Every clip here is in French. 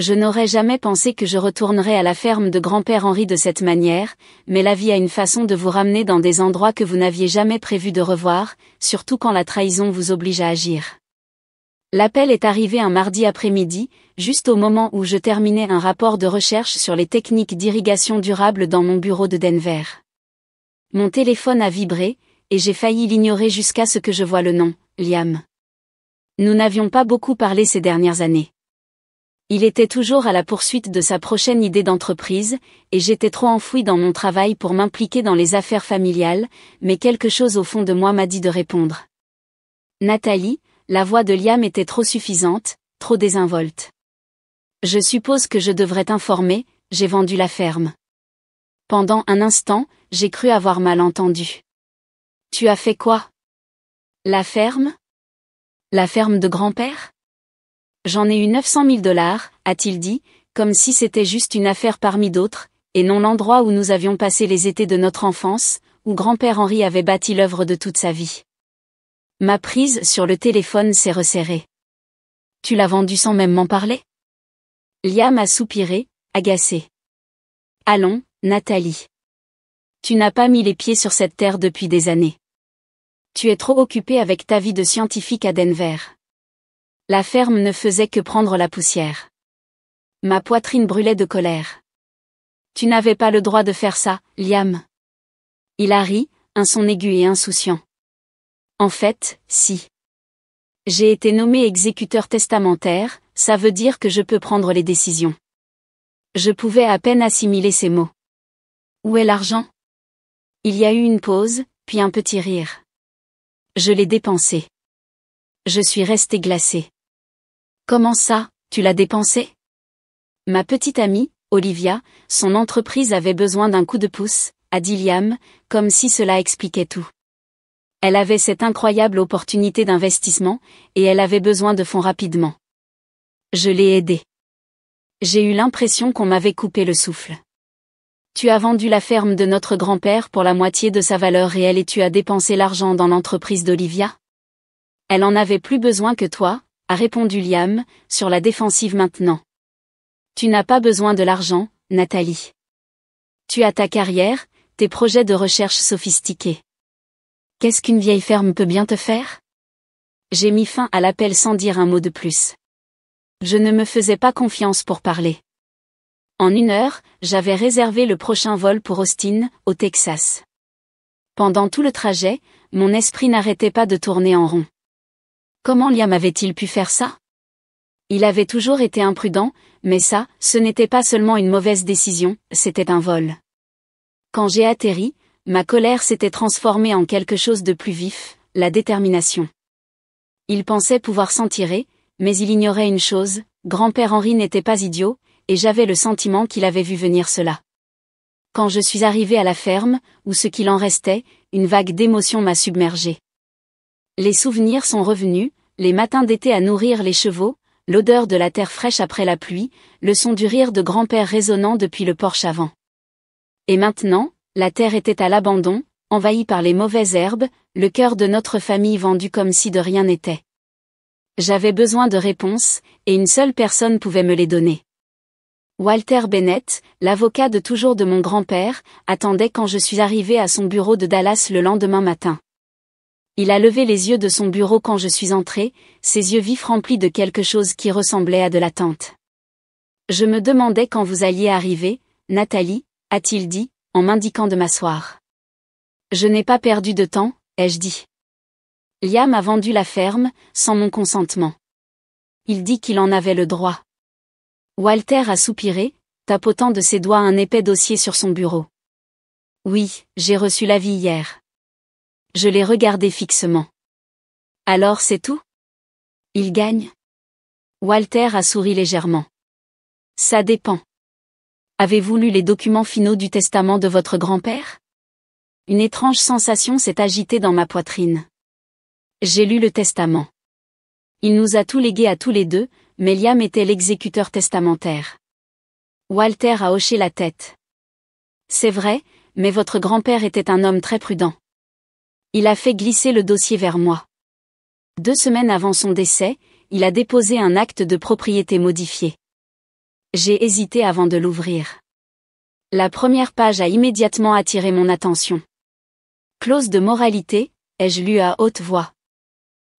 Je n'aurais jamais pensé que je retournerais à la ferme de grand-père Henri de cette manière, mais la vie a une façon de vous ramener dans des endroits que vous n'aviez jamais prévu de revoir, surtout quand la trahison vous oblige à agir. L'appel est arrivé un mardi après-midi, juste au moment où je terminais un rapport de recherche sur les techniques d'irrigation durable dans mon bureau de Denver. Mon téléphone a vibré, et j'ai failli l'ignorer jusqu'à ce que je voie le nom, Liam. Nous n'avions pas beaucoup parlé ces dernières années. Il était toujours à la poursuite de sa prochaine idée d'entreprise, et j'étais trop enfouie dans mon travail pour m'impliquer dans les affaires familiales, mais quelque chose au fond de moi m'a dit de répondre. Nathalie, la voix de Liam était trop suffisante, trop désinvolte. Je suppose que je devrais t'informer, j'ai vendu la ferme. Pendant un instant, j'ai cru avoir mal entendu. Tu as fait quoi? La ferme? La ferme de grand-père? J'en ai eu 900 000 $, a-t-il dit, comme si c'était juste une affaire parmi d'autres, et non l'endroit où nous avions passé les étés de notre enfance, où grand-père Henri avait bâti l'œuvre de toute sa vie. Ma prise sur le téléphone s'est resserrée. Tu l'as vendu sans même m'en parler? Liam a soupiré, agacé. Allons, Nathalie. Tu n'as pas mis les pieds sur cette terre depuis des années. Tu es trop occupée avec ta vie de scientifique à Denver. La ferme ne faisait que prendre la poussière. Ma poitrine brûlait de colère. Tu n'avais pas le droit de faire ça, Liam. Il a ri, un son aigu et insouciant. En fait, si. J'ai été nommé exécuteur testamentaire, ça veut dire que je peux prendre les décisions. Je pouvais à peine assimiler ces mots. Où est l'argent? Il y a eu une pause, puis un petit rire. Je l'ai dépensé. Je suis restée glacée. Comment ça, tu l'as dépensé? Ma petite amie, Olivia, son entreprise avait besoin d'un coup de pouce, a dit Liam, comme si cela expliquait tout. Elle avait cette incroyable opportunité d'investissement, et elle avait besoin de fonds rapidement. Je l'ai aidée. J'ai eu l'impression qu'on m'avait coupé le souffle. Tu as vendu la ferme de notre grand-père pour la moitié de sa valeur réelle et tu as dépensé l'argent dans l'entreprise d'Olivia? Elle en avait plus besoin que toi, a répondu Liam, sur la défensive maintenant. Tu n'as pas besoin de l'argent, Nathalie. Tu as ta carrière, tes projets de recherche sophistiqués. Qu'est-ce qu'une vieille ferme peut bien te faire? J'ai mis fin à l'appel sans dire un mot de plus. Je ne me faisais pas confiance pour parler. En 1 heure, j'avais réservé le prochain vol pour Austin, au Texas. Pendant tout le trajet, mon esprit n'arrêtait pas de tourner en rond. Comment Liam avait-il pu faire ça? Il avait toujours été imprudent, mais ça, ce n'était pas seulement une mauvaise décision, c'était un vol. Quand j'ai atterri, ma colère s'était transformée en quelque chose de plus vif, la détermination. Il pensait pouvoir s'en tirer, mais il ignorait une chose, grand-père Henri n'était pas idiot, et j'avais le sentiment qu'il avait vu venir cela. Quand je suis arrivée à la ferme, ou ce qu'il en restait, une vague d'émotion m'a submergée. Les souvenirs sont revenus, les matins d'été à nourrir les chevaux, l'odeur de la terre fraîche après la pluie, le son du rire de grand-père résonnant depuis le porche avant. Et maintenant, la terre était à l'abandon, envahie par les mauvaises herbes, le cœur de notre famille vendu comme si de rien n'était. J'avais besoin de réponses, et une seule personne pouvait me les donner. Walter Bennett, l'avocat de toujours de mon grand-père, attendait quand je suis arrivée à son bureau de Dallas le lendemain matin. Il a levé les yeux de son bureau quand je suis entrée, ses yeux vifs remplis de quelque chose qui ressemblait à de l'attente. Je me demandais quand vous alliez arriver, Nathalie, a-t-il dit, en m'indiquant de m'asseoir. Je n'ai pas perdu de temps, ai-je dit. Liam a vendu la ferme, sans mon consentement. Il dit qu'il en avait le droit. Walter a soupiré, tapotant de ses doigts un épais dossier sur son bureau. Oui, j'ai reçu l'avis hier. Je l'ai regardé fixement. Alors c'est tout? Il gagne? Walter a souri légèrement. Ça dépend. Avez-vous lu les documents finaux du testament de votre grand-père? Une étrange sensation s'est agitée dans ma poitrine. J'ai lu le testament. Il nous a tout légué à tous les deux, mais Liam était l'exécuteur testamentaire. Walter a hoché la tête. C'est vrai, mais votre grand-père était un homme très prudent. Il a fait glisser le dossier vers moi. 2 semaines avant son décès, il a déposé un acte de propriété modifié. J'ai hésité avant de l'ouvrir. La première page a immédiatement attiré mon attention. Clause de moralité, ai-je lu à haute voix.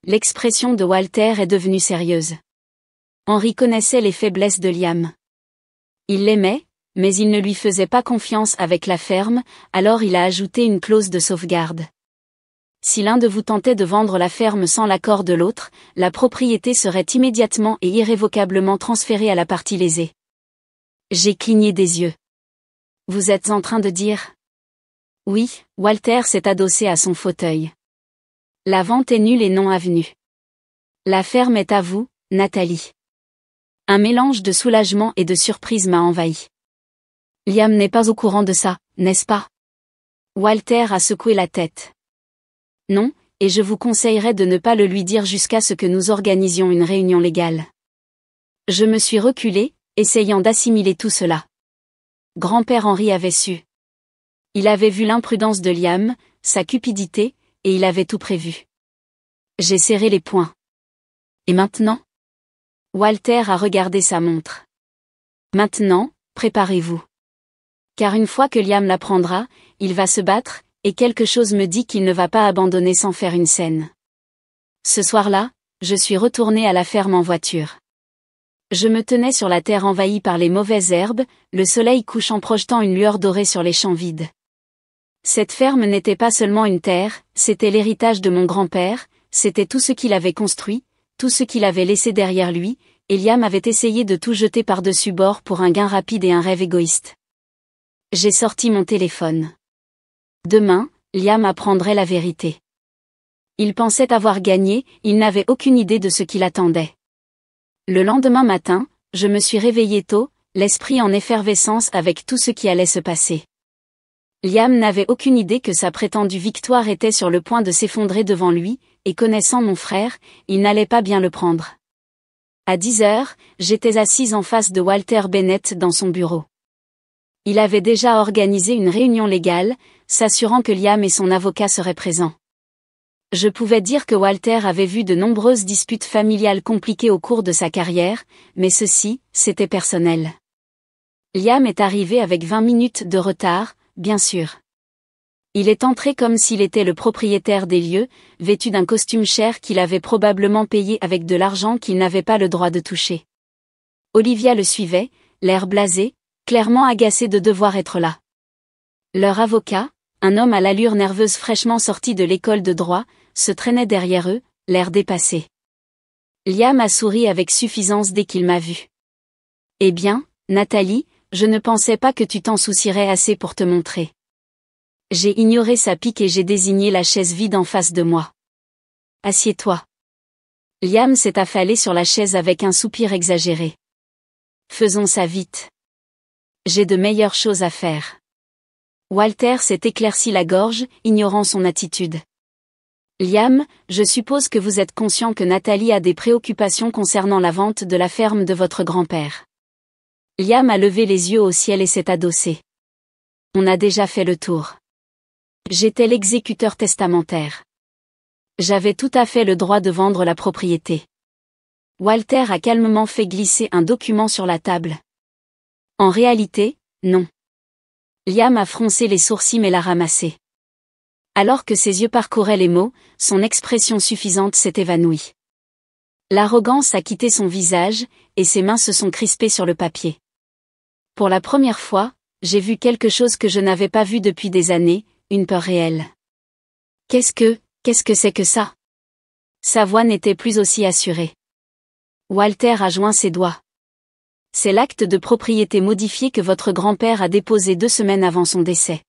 L'expression de Walter est devenue sérieuse. Henry connaissait les faiblesses de Liam. Il l'aimait, mais il ne lui faisait pas confiance avec la ferme, alors il a ajouté une clause de sauvegarde. Si l'un de vous tentait de vendre la ferme sans l'accord de l'autre, la propriété serait immédiatement et irrévocablement transférée à la partie lésée. J'ai cligné des yeux. Vous êtes en train de dire? Oui, Walter s'est adossé à son fauteuil. La vente est nulle et non avenue. La ferme est à vous, Nathalie. Un mélange de soulagement et de surprise m'a envahi. Liam n'est pas au courant de ça, n'est-ce pas? Walter a secoué la tête. Non, et je vous conseillerais de ne pas le lui dire jusqu'à ce que nous organisions une réunion légale. Je me suis reculé, essayant d'assimiler tout cela. Grand-père Henry avait su. Il avait vu l'imprudence de Liam, sa cupidité, et il avait tout prévu. J'ai serré les poings. Et maintenant? Walter a regardé sa montre. Maintenant, préparez-vous. Car une fois que Liam l'apprendra, il va se battre, et quelque chose me dit qu'il ne va pas abandonner sans faire une scène. Ce soir-là, je suis retourné à la ferme en voiture. Je me tenais sur la terre envahie par les mauvaises herbes, le soleil couchant projetant une lueur dorée sur les champs vides. Cette ferme n'était pas seulement une terre, c'était l'héritage de mon grand-père, c'était tout ce qu'il avait construit, tout ce qu'il avait laissé derrière lui, et Liam avait essayé de tout jeter par-dessus bord pour un gain rapide et un rêve égoïste. J'ai sorti mon téléphone. Demain, Liam apprendrait la vérité. Il pensait avoir gagné, il n'avait aucune idée de ce qui l'attendait. Le lendemain matin, je me suis réveillé tôt, l'esprit en effervescence avec tout ce qui allait se passer. Liam n'avait aucune idée que sa prétendue victoire était sur le point de s'effondrer devant lui, et connaissant mon frère, il n'allait pas bien le prendre. À 10 heures, j'étais assise en face de Walter Bennett dans son bureau. Il avait déjà organisé une réunion légale, s'assurant que Liam et son avocat seraient présents. Je pouvais dire que Walter avait vu de nombreuses disputes familiales compliquées au cours de sa carrière, mais ceci, c'était personnel. Liam est arrivé avec 20 minutes de retard, bien sûr. Il est entré comme s'il était le propriétaire des lieux, vêtu d'un costume cher qu'il avait probablement payé avec de l'argent qu'il n'avait pas le droit de toucher. Olivia le suivait, l'air blasé, clairement agacé de devoir être là. Leur avocat, un homme à l'allure nerveuse fraîchement sorti de l'école de droit, se traînait derrière eux, l'air dépassé. Liam a souri avec suffisance dès qu'il m'a vu. « Eh bien, Nathalie, je ne pensais pas que tu t'en soucierais assez pour te montrer. » J'ai ignoré sa pique et j'ai désigné la chaise vide en face de moi. « Assieds-toi. » Liam s'est affalé sur la chaise avec un soupir exagéré. « Faisons ça vite. J'ai de meilleures choses à faire. » Walter s'est éclairci la gorge, ignorant son attitude. « Liam, je suppose que vous êtes conscient que Nathalie a des préoccupations concernant la vente de la ferme de votre grand-père. » Liam a levé les yeux au ciel et s'est adossé. « On a déjà fait le tour. J'étais l'exécuteur testamentaire. J'avais tout à fait le droit de vendre la propriété. » Walter a calmement fait glisser un document sur la table. « En réalité, non. » Liam a froncé les sourcils mais l'a ramassé. Alors que ses yeux parcouraient les mots, son expression suffisante s'est évanouie. L'arrogance a quitté son visage, et ses mains se sont crispées sur le papier. Pour la première fois, j'ai vu quelque chose que je n'avais pas vu depuis des années, une peur réelle. Qu'est-ce que c'est que ça? Sa voix n'était plus aussi assurée. Walter a joint ses doigts. C'est l'acte de propriété modifié que votre grand-père a déposé 2 semaines avant son décès.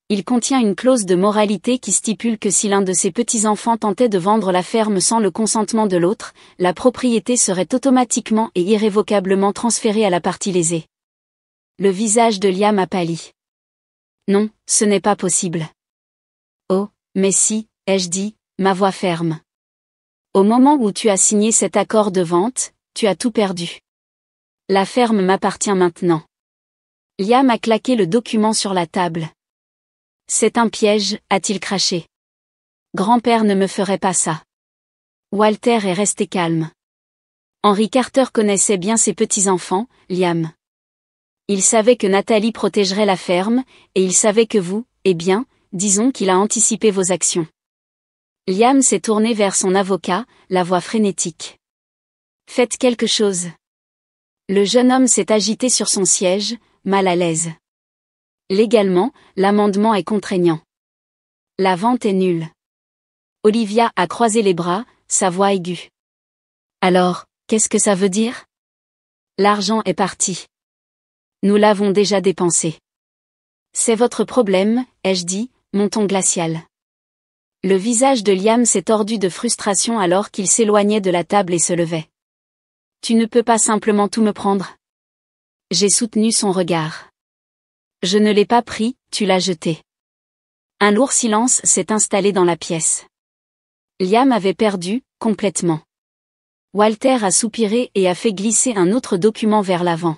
Il contient une clause de moralité qui stipule que si l'un de ses petits-enfants tentait de vendre la ferme sans le consentement de l'autre, la propriété serait automatiquement et irrévocablement transférée à la partie lésée. Le visage de Liam a pâli. Non, ce n'est pas possible. Oh, mais si, ai-je dit, ma voix ferme. Au moment où tu as signé cet accord de vente, tu as tout perdu. La ferme m'appartient maintenant. Liam a claqué le document sur la table. C'est un piège, a-t-il craché. Grand-père ne me ferait pas ça. Walter est resté calme. Henry Carter connaissait bien ses petits-enfants, Liam. Il savait que Nathalie protégerait la ferme, et il savait que vous, eh bien, disons qu'il a anticipé vos actions. Liam s'est tourné vers son avocat, la voix frénétique. Faites quelque chose. Le jeune homme s'est agité sur son siège, mal à l'aise. Légalement, l'amendement est contraignant. La vente est nulle. Olivia a croisé les bras, sa voix aiguë. Alors, qu'est-ce que ça veut dire? L'argent est parti. Nous l'avons déjà dépensé. C'est votre problème, ai-je dit, mon ton glacial. Le visage de Liam s'est tordu de frustration alors qu'il s'éloignait de la table et se levait. Tu ne peux pas simplement tout me prendre. J'ai soutenu son regard. Je ne l'ai pas pris, tu l'as jeté. Un lourd silence s'est installé dans la pièce. Liam avait perdu, complètement. Walter a soupiré et a fait glisser un autre document vers l'avant.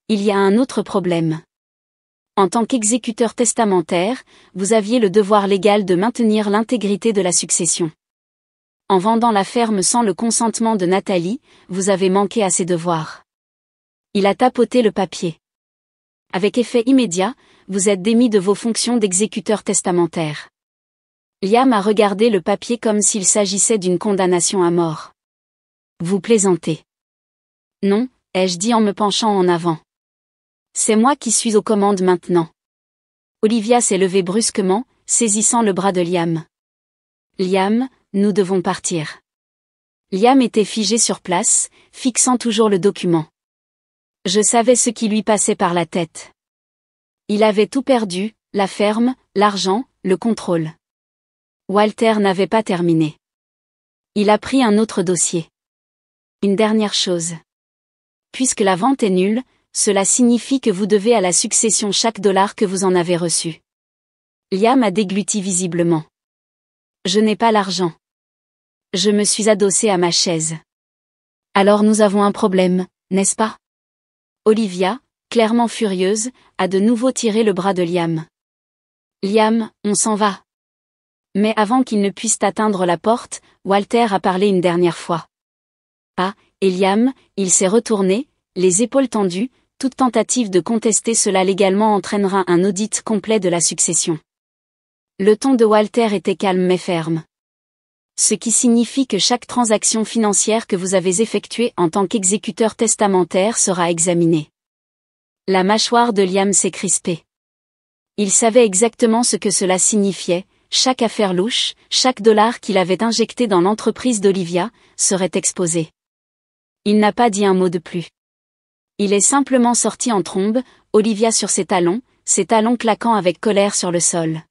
Il y a un autre problème. En tant qu'exécuteur testamentaire, vous aviez le devoir légal de maintenir l'intégrité de la succession. En vendant la ferme sans le consentement de Nathalie, vous avez manqué à ces devoirs. Il a tapoté le papier. Avec effet immédiat, vous êtes démis de vos fonctions d'exécuteur testamentaire. Liam a regardé le papier comme s'il s'agissait d'une condamnation à mort. Vous plaisantez. Non, ai-je dit en me penchant en avant. C'est moi qui suis aux commandes maintenant. Olivia s'est levée brusquement, saisissant le bras de Liam. Liam, nous devons partir. Liam était figé sur place, fixant toujours le document. Je savais ce qui lui passait par la tête. Il avait tout perdu, la ferme, l'argent, le contrôle. Walter n'avait pas terminé. Il a pris un autre dossier. Une dernière chose. Puisque la vente est nulle, cela signifie que vous devez à la succession chaque dollar que vous en avez reçu. Liam a dégluti visiblement. Je n'ai pas l'argent. Je me suis adossé à ma chaise. Alors nous avons un problème, n'est-ce pas? Olivia, clairement furieuse, a de nouveau tiré le bras de Liam. Liam, on s'en va. Mais avant qu'il ne puisse atteindre la porte, Walter a parlé une dernière fois. Ah, et Liam, il s'est retourné, les épaules tendues, toute tentative de contester cela légalement entraînera un audit complet de la succession. Le ton de Walter était calme mais ferme. Ce qui signifie que chaque transaction financière que vous avez effectuée en tant qu'exécuteur testamentaire sera examinée. La mâchoire de Liam s'est crispée. Il savait exactement ce que cela signifiait, chaque affaire louche, chaque dollar qu'il avait injecté dans l'entreprise d'Olivia, serait exposé. Il n'a pas dit un mot de plus. Il est simplement sorti en trombe, Olivia sur ses talons claquant avec colère sur le sol.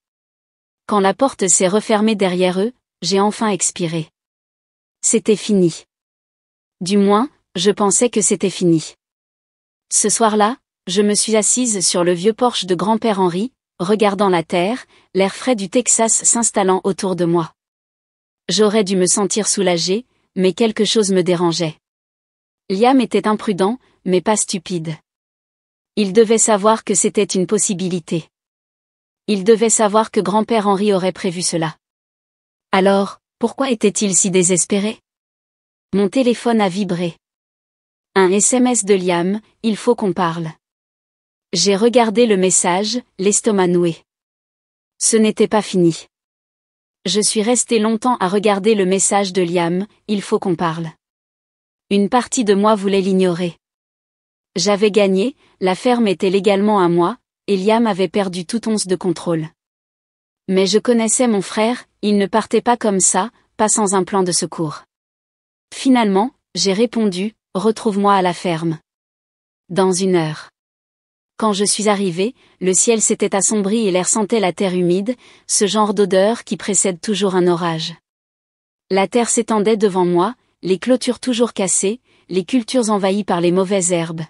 Quand la porte s'est refermée derrière eux, j'ai enfin expiré. C'était fini. Du moins, je pensais que c'était fini. Ce soir-là, je me suis assise sur le vieux porche de grand-père Henry, regardant la terre, l'air frais du Texas s'installant autour de moi. J'aurais dû me sentir soulagée, mais quelque chose me dérangeait. Liam était imprudent, mais pas stupide. Il devait savoir que c'était une possibilité. Il devait savoir que grand-père Henry aurait prévu cela. Alors, pourquoi était-il si désespéré? Mon téléphone a vibré. Un SMS de Liam, il faut qu'on parle. J'ai regardé le message, l'estomac noué. Ce n'était pas fini. Je suis resté longtemps à regarder le message de Liam, il faut qu'on parle. Une partie de moi voulait l'ignorer. J'avais gagné, la ferme était légalement à moi, et Liam avait perdu toute once de contrôle. Mais je connaissais mon frère, il ne partait pas comme ça, pas sans un plan de secours. Finalement, j'ai répondu, retrouve-moi à la ferme. Dans 1 heure. Quand je suis arrivé, le ciel s'était assombri et l'air sentait la terre humide, ce genre d'odeur qui précède toujours un orage. La terre s'étendait devant moi, les clôtures toujours cassées, les cultures envahies par les mauvaises herbes.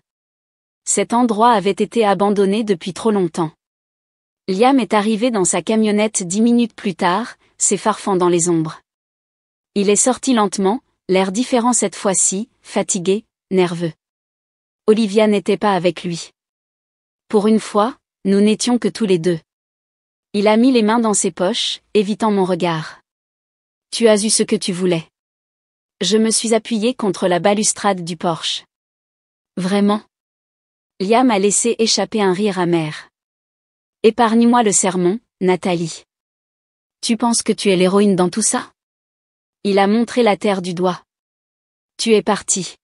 Cet endroit avait été abandonné depuis trop longtemps. Liam est arrivé dans sa camionnette 10 minutes plus tard, s'effarfant dans les ombres. Il est sorti lentement, l'air différent cette fois-ci, fatigué, nerveux. Olivia n'était pas avec lui. Pour une fois, nous n'étions que tous les deux. Il a mis les mains dans ses poches, évitant mon regard. Tu as eu ce que tu voulais. Je me suis appuyée contre la balustrade du porche. Vraiment? Liam a laissé échapper un rire amer. Épargne-moi le sermon, Nathalie. Tu penses que tu es l'héroïne dans tout ça? Il a montré la terre du doigt. Tu es parti.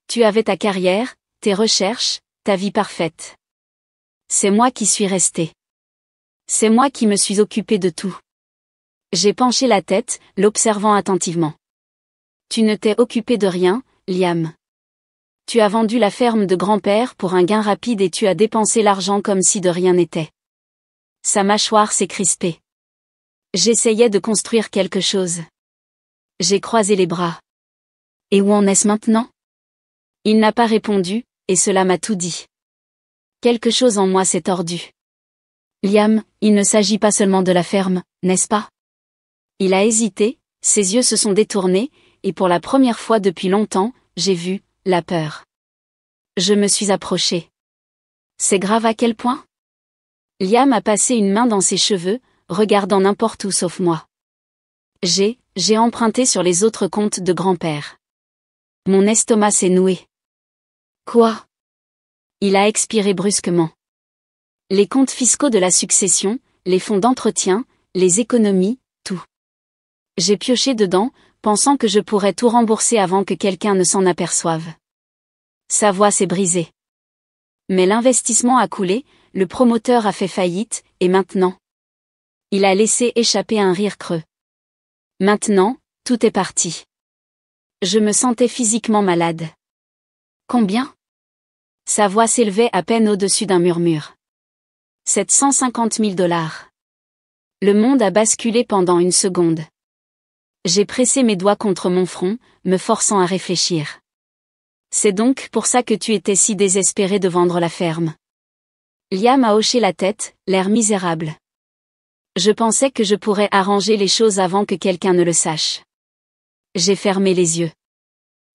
Tu avais ta carrière, tes recherches, ta vie parfaite. C'est moi qui suis resté. C'est moi qui me suis occupé de tout. J'ai penché la tête, l'observant attentivement. Tu ne t'es occupé de rien, Liam. Tu as vendu la ferme de grand-père pour un gain rapide et tu as dépensé l'argent comme si de rien n'était. Sa mâchoire s'est crispée. J'essayais de construire quelque chose. J'ai croisé les bras. Et où en est-ce maintenant? Il n'a pas répondu, et cela m'a tout dit. Quelque chose en moi s'est tordu. Liam, il ne s'agit pas seulement de la ferme, n'est-ce pas? Il a hésité, ses yeux se sont détournés, et pour la première fois depuis longtemps, j'ai vu la peur. Je me suis approchée. C'est grave à quel point? Liam a passé une main dans ses cheveux, regardant n'importe où sauf moi. J'ai emprunté sur les autres comptes de grand-père. Mon estomac s'est noué. Quoi? Il a expiré brusquement. Les comptes fiscaux de la succession, les fonds d'entretien, les économies, tout. J'ai pioché dedans, pensant que je pourrais tout rembourser avant que quelqu'un ne s'en aperçoive. Sa voix s'est brisée. Mais l'investissement a coulé, le promoteur a fait faillite, et maintenant? Il a laissé échapper un rire creux. Maintenant, tout est parti. Je me sentais physiquement malade. Combien? Sa voix s'élevait à peine au-dessus d'un murmure. 750 000 $. Le monde a basculé pendant une seconde. J'ai pressé mes doigts contre mon front, me forçant à réfléchir. C'est donc pour ça que tu étais si désespéré de vendre la ferme. Liam a hoché la tête, l'air misérable. Je pensais que je pourrais arranger les choses avant que quelqu'un ne le sache. J'ai fermé les yeux.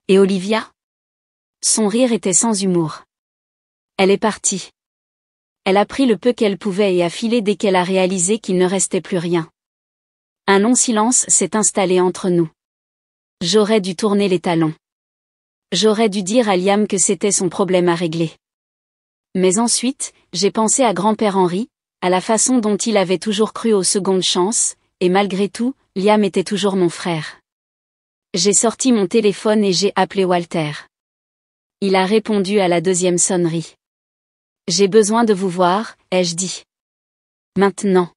Et Olivia? Son rire était sans humour. Elle est partie. Elle a pris le peu qu'elle pouvait et a filé dès qu'elle a réalisé qu'il ne restait plus rien. Un long silence s'est installé entre nous. J'aurais dû tourner les talons. J'aurais dû dire à Liam que c'était son problème à régler. Mais ensuite, j'ai pensé à grand-père Henry, à la façon dont il avait toujours cru aux secondes chances, et malgré tout, Liam était toujours mon frère. J'ai sorti mon téléphone et j'ai appelé Walter. Il a répondu à la deuxième sonnerie. J'ai besoin de vous voir, ai-je dit. Maintenant.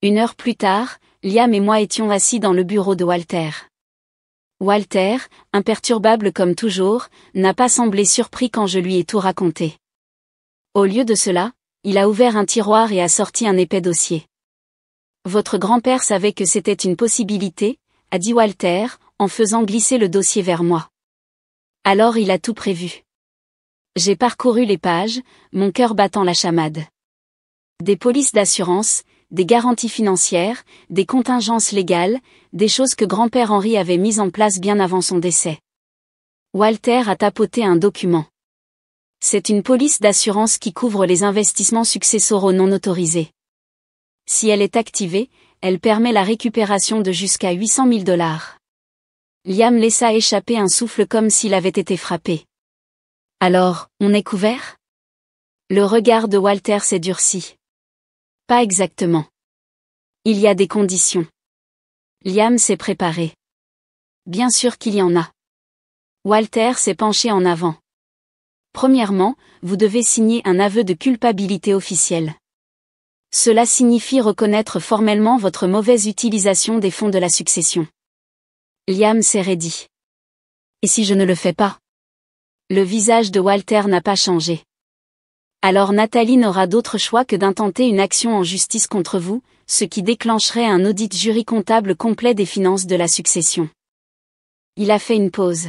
1 heure plus tard, Liam et moi étions assis dans le bureau de Walter. Walter, imperturbable comme toujours, n'a pas semblé surpris quand je lui ai tout raconté. Au lieu de cela, il a ouvert un tiroir et a sorti un épais dossier. Votre grand-père savait que c'était une possibilité, a dit Walter, en faisant glisser le dossier vers moi. Alors il a tout prévu. J'ai parcouru les pages, mon cœur battant la chamade. Des polices d'assurance, des garanties financières, des contingences légales, des choses que grand-père Henry avait mises en place bien avant son décès. Walter a tapoté un document. C'est une police d'assurance qui couvre les investissements successoraux non autorisés. Si elle est activée, elle permet la récupération de jusqu'à 800 000 $. Liam laissa échapper un souffle comme s'il avait été frappé. Alors, on est couvert? Le regard de Walter s'est durci. Pas exactement. Il y a des conditions. Liam s'est préparé. Bien sûr qu'il y en a. Walter s'est penché en avant. Premièrement, vous devez signer un aveu de culpabilité officiel. Cela signifie reconnaître formellement votre mauvaise utilisation des fonds de la succession. Liam s'est raidi. Et si je ne le fais pas? Le visage de Walter n'a pas changé. Alors Nathalie n'aura d'autre choix que d'intenter une action en justice contre vous, ce qui déclencherait un audit jury-comptable complet des finances de la succession. Il a fait une pause.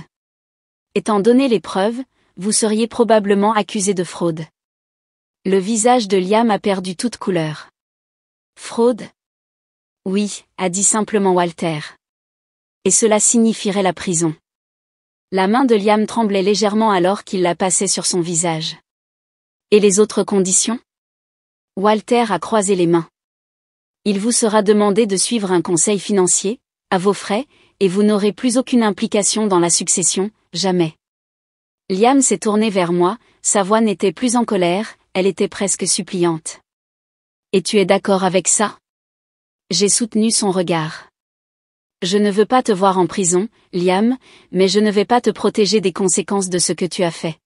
Étant donné les preuves, vous seriez probablement accusé de fraude. Le visage de Liam a perdu toute couleur. Fraude? Oui, a dit simplement Walter. Et cela signifierait la prison. La main de Liam tremblait légèrement alors qu'il la passait sur son visage. Et les autres conditions? Walter a croisé les mains. Il vous sera demandé de suivre un conseil financier, à vos frais, et vous n'aurez plus aucune implication dans la succession, jamais. Liam s'est tourné vers moi, sa voix n'était plus en colère, elle était presque suppliante. Et tu es d'accord avec ça? J'ai soutenu son regard. Je ne veux pas te voir en prison, Liam, mais je ne vais pas te protéger des conséquences de ce que tu as fait.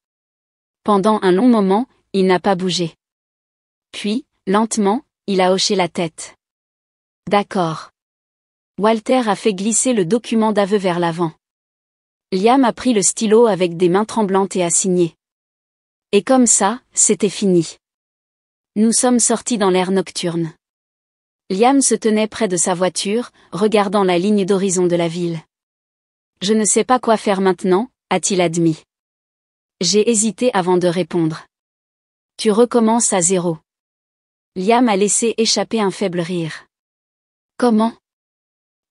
Pendant un long moment, il n'a pas bougé. Puis, lentement, il a hoché la tête. D'accord. Walter a fait glisser le document d'aveu vers l'avant. Liam a pris le stylo avec des mains tremblantes et a signé. Et comme ça, c'était fini. Nous sommes sortis dans l'air nocturne. Liam se tenait près de sa voiture, regardant la ligne d'horizon de la ville. Je ne sais pas quoi faire maintenant, a-t-il admis. J'ai hésité avant de répondre. Tu recommences à zéro. Liam a laissé échapper un faible rire. Comment?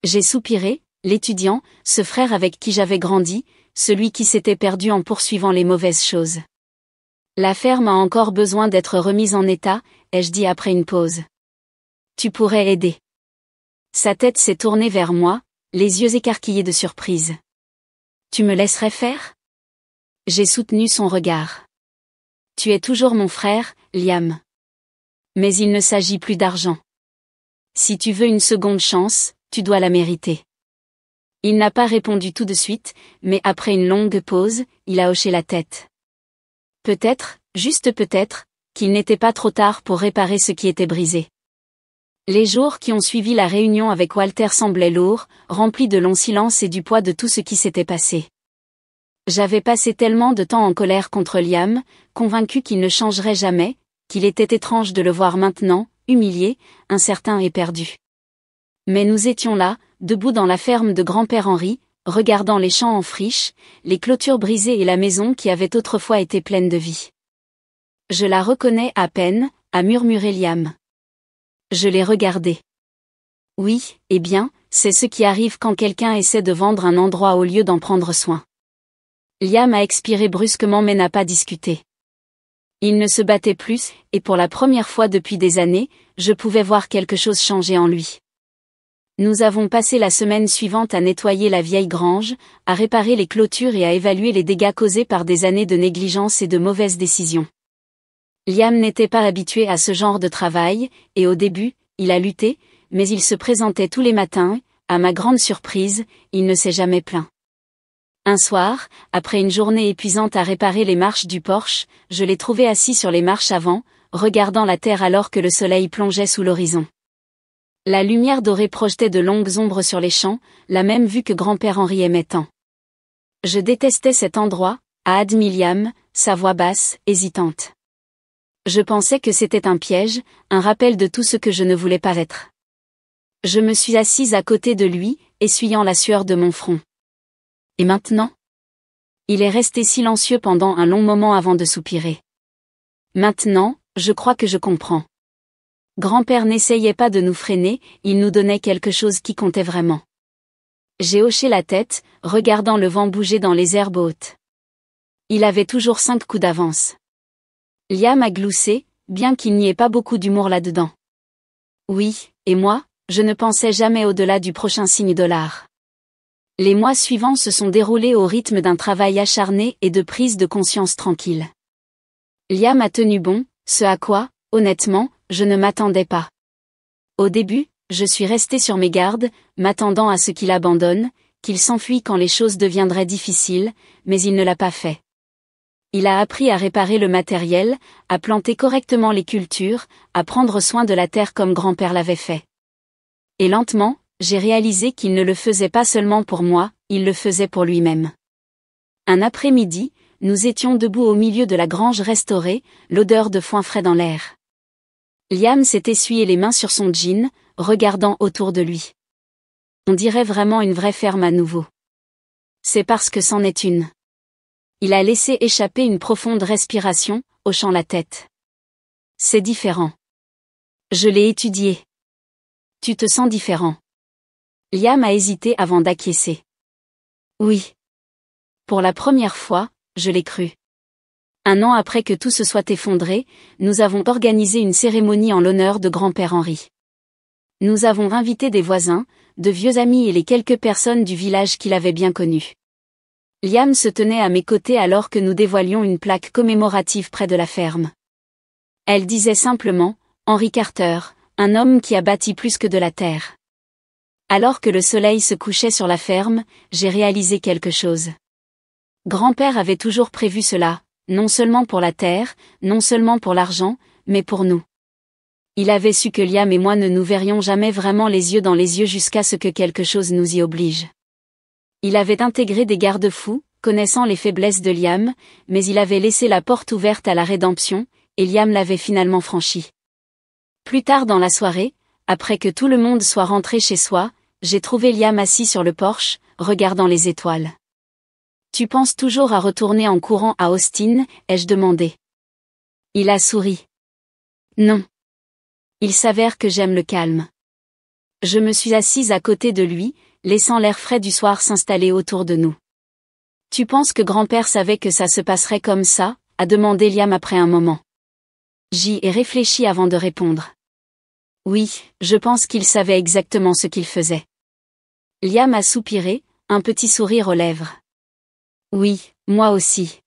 J'ai soupiré, l'étudiant, ce frère avec qui j'avais grandi, celui qui s'était perdu en poursuivant les mauvaises choses. La ferme a encore besoin d'être remise en état, ai-je dit après une pause. Tu pourrais aider. Sa tête s'est tournée vers moi, les yeux écarquillés de surprise. Tu me laisserais faire? J'ai soutenu son regard. Tu es toujours mon frère, Liam. Mais il ne s'agit plus d'argent. Si tu veux une seconde chance, tu dois la mériter. Il n'a pas répondu tout de suite, mais après une longue pause, il a hoché la tête. Peut-être, juste peut-être, qu'il n'était pas trop tard pour réparer ce qui était brisé. Les jours qui ont suivi la réunion avec Walter semblaient lourds, remplis de longs silences et du poids de tout ce qui s'était passé. J'avais passé tellement de temps en colère contre Liam, convaincu qu'il ne changerait jamais, qu'il était étrange de le voir maintenant, humilié, incertain et perdu. Mais nous étions là, debout dans la ferme de grand-père Henri, regardant les champs en friche, les clôtures brisées et la maison qui avait autrefois été pleine de vie. Je la reconnais à peine, a murmuré Liam. Je l'ai regardé. Oui, eh bien, c'est ce qui arrive quand quelqu'un essaie de vendre un endroit au lieu d'en prendre soin. Liam a expiré brusquement mais n'a pas discuté. Il ne se battait plus, et pour la première fois depuis des années, je pouvais voir quelque chose changer en lui. Nous avons passé la semaine suivante à nettoyer la vieille grange, à réparer les clôtures et à évaluer les dégâts causés par des années de négligence et de mauvaises décisions. Liam n'était pas habitué à ce genre de travail, et au début, il a lutté, mais il se présentait tous les matins, à ma grande surprise, il ne s'est jamais plaint. Un soir, après une journée épuisante à réparer les marches du porche, je l'ai trouvé assis sur les marches avant, regardant la terre alors que le soleil plongeait sous l'horizon. La lumière dorée projetait de longues ombres sur les champs, la même vue que grand-père Henri aimait tant. Je détestais cet endroit, a admis Liam, sa voix basse, hésitante. Je pensais que c'était un piège, un rappel de tout ce que je ne voulais pas être. Je me suis assise à côté de lui, essuyant la sueur de mon front. Et maintenant? Il est resté silencieux pendant un long moment avant de soupirer. Maintenant, je crois que je comprends. Grand-père n'essayait pas de nous freiner, il nous donnait quelque chose qui comptait vraiment. J'ai hoché la tête, regardant le vent bouger dans les herbes hautes. Il avait toujours 5 coups d'avance. Liam a gloussé, bien qu'il n'y ait pas beaucoup d'humour là-dedans. Oui, et moi, je ne pensais jamais au-delà du prochain signe $. Les mois suivants se sont déroulés au rythme d'un travail acharné et de prise de conscience tranquille. Liam a tenu bon, ce à quoi, honnêtement, je ne m'attendais pas. Au début, je suis restée sur mes gardes, m'attendant à ce qu'il abandonne, qu'il s'enfuit quand les choses deviendraient difficiles, mais il ne l'a pas fait. Il a appris à réparer le matériel, à planter correctement les cultures, à prendre soin de la terre comme grand-père l'avait fait. Et lentement, j'ai réalisé qu'il ne le faisait pas seulement pour moi, il le faisait pour lui-même. Un après-midi, nous étions debout au milieu de la grange restaurée, l'odeur de foin frais dans l'air. Liam s'est essuyé les mains sur son jean, regardant autour de lui. On dirait vraiment une vraie ferme à nouveau. C'est parce que c'en est une. Il a laissé échapper une profonde respiration, hochant la tête. C'est différent. Je l'ai étudié. Tu te sens différent. Liam a hésité avant d'acquiescer. Oui. Pour la première fois, je l'ai cru. 1 an après que tout se soit effondré, nous avons organisé une cérémonie en l'honneur de grand-père Henri. Nous avons invité des voisins, de vieux amis et les quelques personnes du village qu'il avait bien connues. Liam se tenait à mes côtés alors que nous dévoilions une plaque commémorative près de la ferme. Elle disait simplement « Henry Carter, un homme qui a bâti plus que de la terre ». Alors que le soleil se couchait sur la ferme, j'ai réalisé quelque chose. Grand-père avait toujours prévu cela, non seulement pour la terre, non seulement pour l'argent, mais pour nous. Il avait su que Liam et moi ne nous verrions jamais vraiment les yeux dans les yeux jusqu'à ce que quelque chose nous y oblige. Il avait intégré des garde-fous, connaissant les faiblesses de Liam, mais il avait laissé la porte ouverte à la rédemption, et Liam l'avait finalement franchie. Plus tard dans la soirée, après que tout le monde soit rentré chez soi, j'ai trouvé Liam assis sur le porche, regardant les étoiles. « Tu penses toujours à retourner en courant à Austin ?» ai-je demandé. Il a souri. « Non. Il s'avère que j'aime le calme. » Je me suis assise à côté de lui, laissant l'air frais du soir s'installer autour de nous. « Tu penses que grand-père savait que ça se passerait comme ça ?» a demandé Liam après un moment. J'y ai réfléchi avant de répondre. Oui, je pense qu'il savait exactement ce qu'il faisait. Liam a soupiré, un petit sourire aux lèvres. Oui, moi aussi.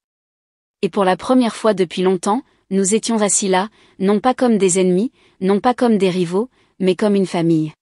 Et pour la première fois depuis longtemps, nous étions assis là, non pas comme des ennemis, non pas comme des rivaux, mais comme une famille.